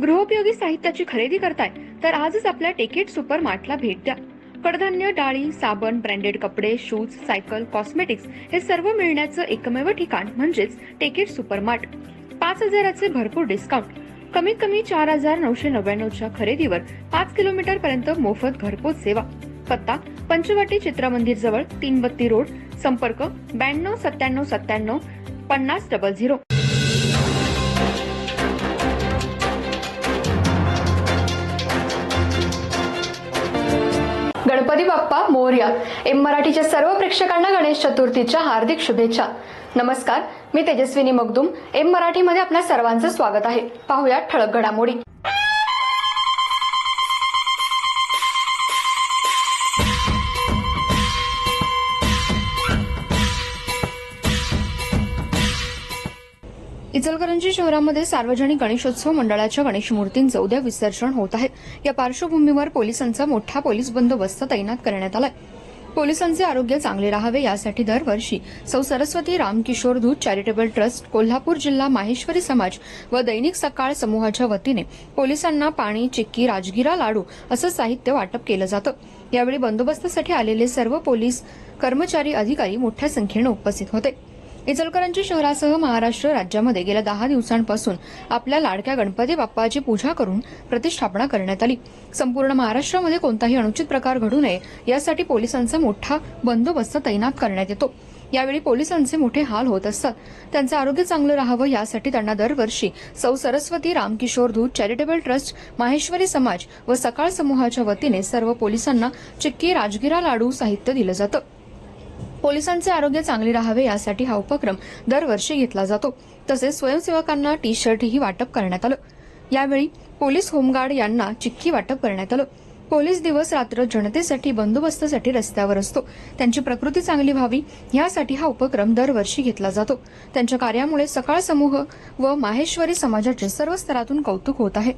गृहोपयोगी साहित्याची खरेदी करताय तर आजच आपल्या टेकेट सुपर मार्टला भेट द्या। कडधान्य, डाळी, साबण, ब्रँडेड कपडे, शूज, सायकल, कॉस्मेटिक्स हे सर्व मिळण्याचं एकमेव ठिकाण म्हणजेच टेकेट सुपर मार्ट। 5,000चे भरपूर डिस्काउंट, कमीत कमी 4,999च्या खरेदीवर 5 किलोमीटर पर्यंत मोफत घरपोच सेवा। पत्ता पंचवटी चित्रमंदिर जवळ, 332 रोड, संपर्क 92 97 97 50 00। गणपती बाप्पा मोरया। एम मराठीच्या सर्व प्रेक्षकांना गणेश चतुर्थीच्या हार्दिक शुभेच्छा। नमस्कार, मी तेजस्विनी मगदुम। एम मराठीमध्ये आपल्या सर्वांचं स्वागत आहे। पाहूया ठळक घडामोडी। इचलकरंजी शहरामध्ये सार्वजनिक गणेशोत्सव मंडळाच्या गणेश मूर्तींचं उद्या विसर्जन होत आहे। या पार्श्वभूमीवर पोलिसांचा मोठा पोलीस बंदोबस्त तैनात करण्यात आलाय। पोलिसांचे आरोग्य चांगले राहावे यासाठी दरवर्षी सौ सरस्वती रामकिशोर दूत चॅरिटेबल ट्रस्ट, कोल्हापूर जिल्हा माहेश्वरी समाज व दैनिक सकाळ समूहाच्या वतीने पोलिसांना पाणी, चिक्की, राजगिरा, लाडू असं साहित्य वाटप केलं जातं। यावेळी बंदोबस्तासाठी आलेले सर्व पोलीस कर्मचारी, अधिकारी मोठ्या संख्येने उपस्थित होते। इचलकरंजी शहरासह महाराष्ट्र राज्यामध्ये गेल्या 10 दिवसांपासून आपल्या लाडक्या गणपती बाप्पाची पूजा करून प्रतिष्ठापना करण्यात आली। संपूर्ण महाराष्ट्रामध्ये कोणताही अनुचित प्रकार घडू नये यासाठी पोलिसांचा मोठा बंदोबस्त तैनात करण्यात येतो। यावेळी पोलिसांचे मोठे हाल होत असतात। त्यांचं आरोग्य चांगलं राहावं यासाठी त्यांना दरवर्षी सौ सरस्वती रामकिशोर दूत चॅरिटेबल ट्रस्ट, माहेश्वरी समाज व सकाळ समूहाच्या वतीने सर्व पोलिसांना चिक्की, राजगिरा, लाडू साहित्य दिलं जातं। पोलिसांचे आरोग्य चांगले राहावे यासाठी हा उपक्रम दरवर्षी घेतला जातो। तसेच स्वयंसेवकांना टी शर्टही वाटप करण्यात आलं। यावेळी पोलीस होमगार्ड यांना चिक्की वाटप करण्यात आलं। पोलीस दिवस रात्र जनतेसाठी बंदोबस्तासाठी रस्त्यावर असतो। त्यांची प्रकृती चांगली व्हावी यासाठी हा उपक्रम दरवर्षी घेतला जातो। त्यांच्या कार्यामुळे सकाळ समूह व माहेश्वरी समाजाचे सर्व स्तरातून कौतुक होत आहे।